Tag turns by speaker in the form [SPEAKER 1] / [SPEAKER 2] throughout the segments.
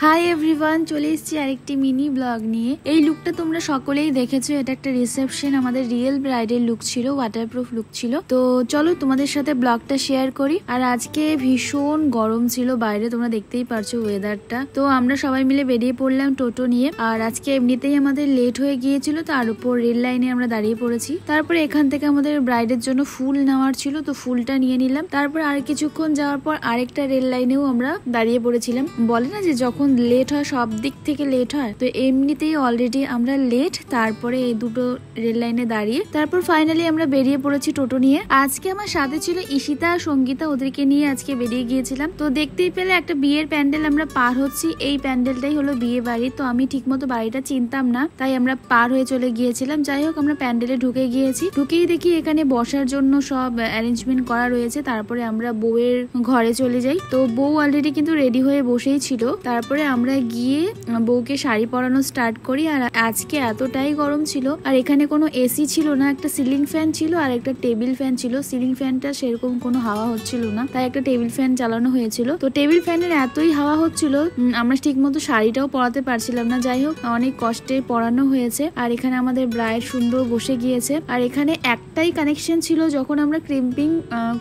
[SPEAKER 1] Hi everyone, চলে এসেছি আরেকটি মিনি ব্লগ নিয়ে। এই লুকটা তোমরা সকলেই দেখেছো। এটা একটা রিসেপশন, আমাদের রিয়েল ব্রাইডের লুক ছিল, ওয়াটারপ্রুফ লুক ছিল। তো চলো তোমাদের সাথে ব্লগটা শেয়ার করি। আর আজকে ভীষণ গরম ছিল বাইরে, তোমরা দেখতেই পারছো ওয়েদারটা। তো আমরা সবাই মিলে বেরিয়ে পড়লাম টোটো নিয়ে। আর আজকে এমনিতেই আমাদের লেট হয়ে গিয়েছিল, তার উপর রেল লাইনে আমরা দাঁড়িয়ে পড়েছি। তারপরে এখান থেকে আমাদের ব্রাইডের জন্য ফুল নেওয়ার ছিল, তো ফুলটা নিয়ে নিলাম। তারপর আর কিছুক্ষণ যাওয়ার পর আরেকটা রেল লাইনেও আমরা দাঁড়িয়ে পড়েছিলাম। বলে না যে যখন লেট হয় সব দিক থেকে লেট হয়, তো এমনিতেই অলরেডি আমরা লেট। তারপরে এই দুটো রেল লাইনে দাঁড়িয়ে তারপর ফাইনালি আমরা বেরিয়ে পড়েছি টোটো নিয়ে। আজকে আমার সাথে ছিল ঈশিতা আর সঙ্গীতা, ওদেরকে নিয়ে আজকে বেরিয়ে গিয়েছিলাম। তো দেখতেই পেলে একটা বিয়ের প্যান্ডেল আমরা পার হচ্ছি। এই প্যান্ডেলটাই হলো বিয়ে বাড়ি। তো আমি ঠিক মতো বাড়িটা চিনতাম না, তাই আমরা পার হয়ে চলে গিয়েছিলাম। যাই হোক, আমরা প্যান্ডেলে ঢুকে গিয়েছি। ঢুকেই দেখি এখানে বসার জন্য সব অ্যারেঞ্জমেন্ট করা রয়েছে। তারপরে আমরা বউয়ের ঘরে চলে যাই। তো বউ অলরেডি কিন্তু রেডি হয়ে বসেই ছিল। তারপরে আমরা গিয়ে বউকে শাড়ি পরানো স্টার্ট করি। আর আজকে এতটাই গরম ছিল, আর এখানে কোনো এসি ছিল না, একটা সিলিং ফ্যান ছিল আর একটা টেবিল ফ্যান ছিল। সিলিং ফ্যানটা সেরকম কোনো হাওয়া হচ্ছিল না, তাই একটা টেবিল ফ্যান চালানো হয়েছিল। তো টেবিল ফ্যানের এতই হাওয়া হচ্ছিল, আমরা ঠিক মতো শাড়িটাও পরাতে পারছিলাম না। যাই হোক, অনেক কষ্টে পরানো হয়েছে। আর এখানে আমাদের ব্রাইড সুন্দর বসে গিয়েছে। আর এখানে একটাই কানেকশন ছিল, যখন আমরা ক্রিম্পিং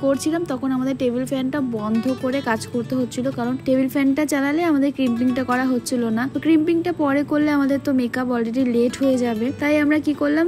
[SPEAKER 1] করছিলাম তখন আমাদের টেবিল ফ্যানটা বন্ধ করে কাজ করতে হচ্ছিল, কারণ টেবিল ফ্যানটা চালালে আমাদের ক্রিম্পিংটা করা হচ্ছিল না। তো ক্রিম্পিংটা পরে করলে আমাদের তো মেকআপ অলরেডি লেট হয়ে যাবে, তাই আমরা কি করলাম,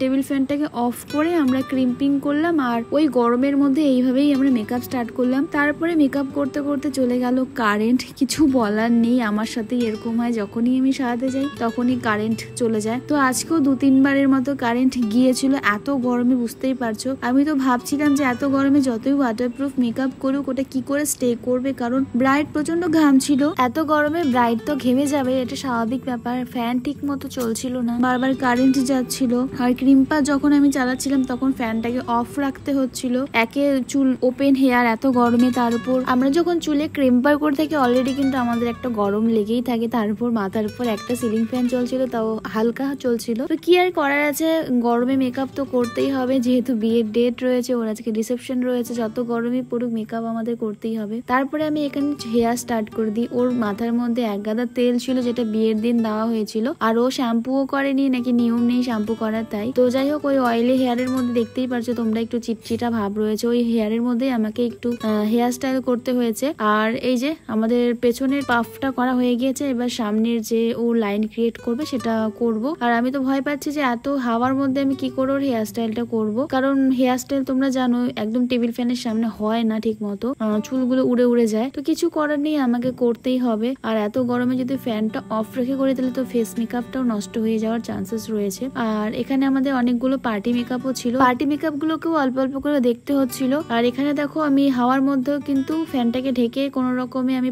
[SPEAKER 1] টেবিল ফ্যানটাকে অফ করে আমরা ক্রিম্পিং করলাম। আর ওই গরমের মধ্যে এইভাবেই আমরা মেকআপ স্টার্ট করলাম। তারপরে মেকআপ করতে করতে চলে গেল কারেন্ট। কিছু বলার নেই, আমার সাথে এরকম হয়, যখনই আমি সারাতে যাই তখনই কারেন্ট চলে যায়। তো আজকেও 2-3 বারের মতো কারেন্ট গিয়েছিল। এত গরমে বুঝতেই পারছো, আমি তো ভাবছিলাম যে এত গরমে যতই ওয়াটারপ্রুফ মেকআপ করুক ওটা কি করে স্টে করবে, কারণ ব্রাইড প্রচন্ড ঘাম ছিল। এত গরমে ব্রাইড তো ঘেমে যাবে, এটা স্বাভাবিক ব্যাপার। ফ্যান ঠিক মতো চলছিল না, বারবার কারেন্ট যাচ্ছিল। আর ক্রিম্পা যখন আমি চালাচ্ছিলাম তখন ফ্যানটাকে অফ রাখতে হচ্ছিল। একে চুল ওপেন হেয়ার, এত গরমে। তার উপর আমরা যখন চুলে ক্রিম্পার করে থাকি অলরেডি কিন্তু আমাদের একটা গরম লেগেই থাকে। তার উপর মাথার উপর একটা সিলিং ফ্যান চলছিল, তাও হালকা চলছিল। তো কি আর করার আছে, গরমে মেকআপ তো করতেই হবে, যেহেতু বিয়ের ডেট রয়েছে, ওর আজকে রিসেপশন রয়েছে। যত গরমে পড়ুক মেকআপ আমাদের করতেই হবে। তারপরে আমি এখানে হেয়ার স্টার্ট করে দিই। ওর মাথার মধ্যে এক গাদা তেল ছিল, যেটা বিয়ের দিন দেওয়া হয়েছিল। আর ও শ্যাম্পুও করেনি, নাকি নিয়ম নেই শ্যাম্পু করার, তাই। তো যাই হোক, ওই অয়েলি হেয়ারের মধ্যে দেখতেই পারছো তোমরা একটু চিটচিটা ভাব রয়েছে। ওই হেয়ারের মধ্যে আমাকে একটু হেয়ার স্টাইল করতে হয়েছে। আর এই যে আমাদের পেছনের পাফটা করা হয়ে গিয়েছে, এবার সামনের যে ও লাইন ক্রিয়েট করবে সেটা করব। আর আমি তো ভয় পাচ্ছি যে এত হাওয়ার মধ্যে আমি কি করে ওর হেয়ার স্টাইলটা করবো, কারণ হেয়ার স্টাইল তোমরা জানো একদম টেবিল ফ্যানের সামনে হয় না ঠিক মতো, চুলগুলো উড়ে উড়ে যায়। তো কিছু করার নেই, আমাকে করতেই হবে। আর এত গরমে যদি ফ্যানটা অফ রেখে করে দিলে তো ফেস মেকআপটাও নষ্ট হয়ে যাওয়ার চান্সেস রয়েছে। আর এখানে আমাদের অনেকগুলো পার্টি মেকআপও ছিল, পার্টি মেকআপ গুলোকেও অল্প অল্প করে দেখতে হচ্ছিল। আর এখানে দেখো আমি হাওয়ার মধ্যেও কিন্তু ফ্যানটাকে ঢেকে কোনো রকমে আমি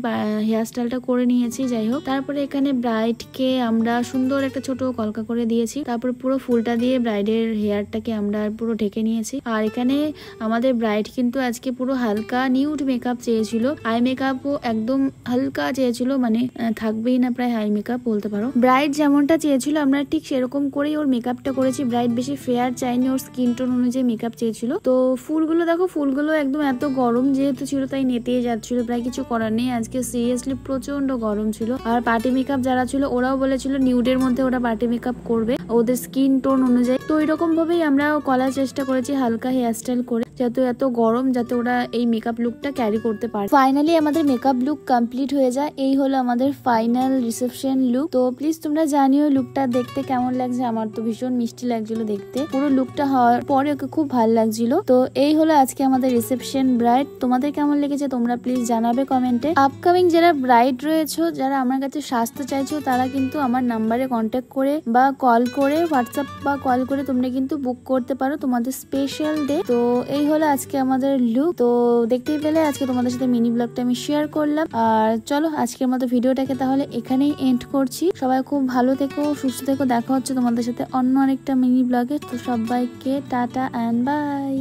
[SPEAKER 1] হেয়ার স্টাইলটা করে নিয়েছি। যাই হোক, তারপরে এখানে ব্রাইডকে আমরা সুন্দর একটা ছোট কলকা করে দিয়েছি। তারপর পুরো ফুলটা দিয়ে ব্রাইডের হেয়ারটাকে আমরা পুরো ঢেকে নিয়েছি। আর এখানে আমাদের ব্রাইড কিন্তু আজকে পুরো হালকা নিউড মেকআপ চেয়েছিল, আই মেকআপও একদম হালকা চেয়েছিল, মানে থাকবেই না প্রায় আই মেকআপ বলতে পারো। ব্রাইড যেমনটা চেয়েছিল আমরা ঠিক সেরকম করেই ওর মেকআপটা করেছি। ব্রাইড বেশি ফেয়ার চাইনি, ওর স্কিন টোন অনুযায়ী মেকআপ চেয়েছিল। তো ফুলগুলো দেখো, ফুলগুলো একদম এত গরম যেহেতু ছিল তাই নেতিয়ে যাচ্ছিল, প্রায় কিছু করার নেই। আজকে সিরিয়াসলি প্রচন্ড গরম ছিল। আর পার্টি মেকআপ যারা ছিল ওরাও বলেছিল নিউডের মধ্যে ওরা পার্টি মেকআপ করবে ওদের স্কিন টোন অনুযায়ী। তো এরকম ভাবেই আমরা করার চেষ্টা করেছি, হালকা হেয়ার স্টাইল করে, যাতে এত গরম যাতে ওরা এই মেকআপ লুকটা ক্যারি করতে পারে। ফাইনালি আমাদের মেকআপ লুক কমপ্লিট হয়ে যায়। এই হলো আমাদের ফাইনাল রিসেপশন লুক। তো প্লিজ তোমরা জানিও লুকটা দেখতে কেমন লাগছে। আমার তো ভীষণ মিষ্টি লাগছিল দেখতে, পুরো লুকটা হওয়ার পরে ওকে খুব ভালো লাগছিল। তো এই হলো আজকে আমাদের রিসেপশন ব্রাইড। তোমাদের কেমন লেগেছে তোমরা প্লিজ জানাবে কমেন্টে। আপকামিং যারা ব্রাইড রয়েছে, যারা আমার কাছে সাজতে চাইছো, তারা কিন্তু আমার নাম্বারে কন্ট্যাক্ট করে বা কল করে, হোয়াটসঅ্যাপ বা কল করে তোমরা কিন্তু বুক করতে পারো তোমাদের স্পেশাল ডে। তো এই হলো আজকে আমাদের লুক। তো দেখতেই পেলে আজকে তোমাদের সাথে মিনি ব্লগটা আমি শেয়ার করলাম। আর চলো আজকের মতো ভিডিওটাকে তাহলে এখানেই এন্ড করছি। সবাই খুব ভালো থেকো, সুস্থ থেকো। দেখা হচ্ছে তোমাদের সাথে অন্য আরেকটা মিনি ব্লগে। তো সবাইকে টাটা এন্ড বাই।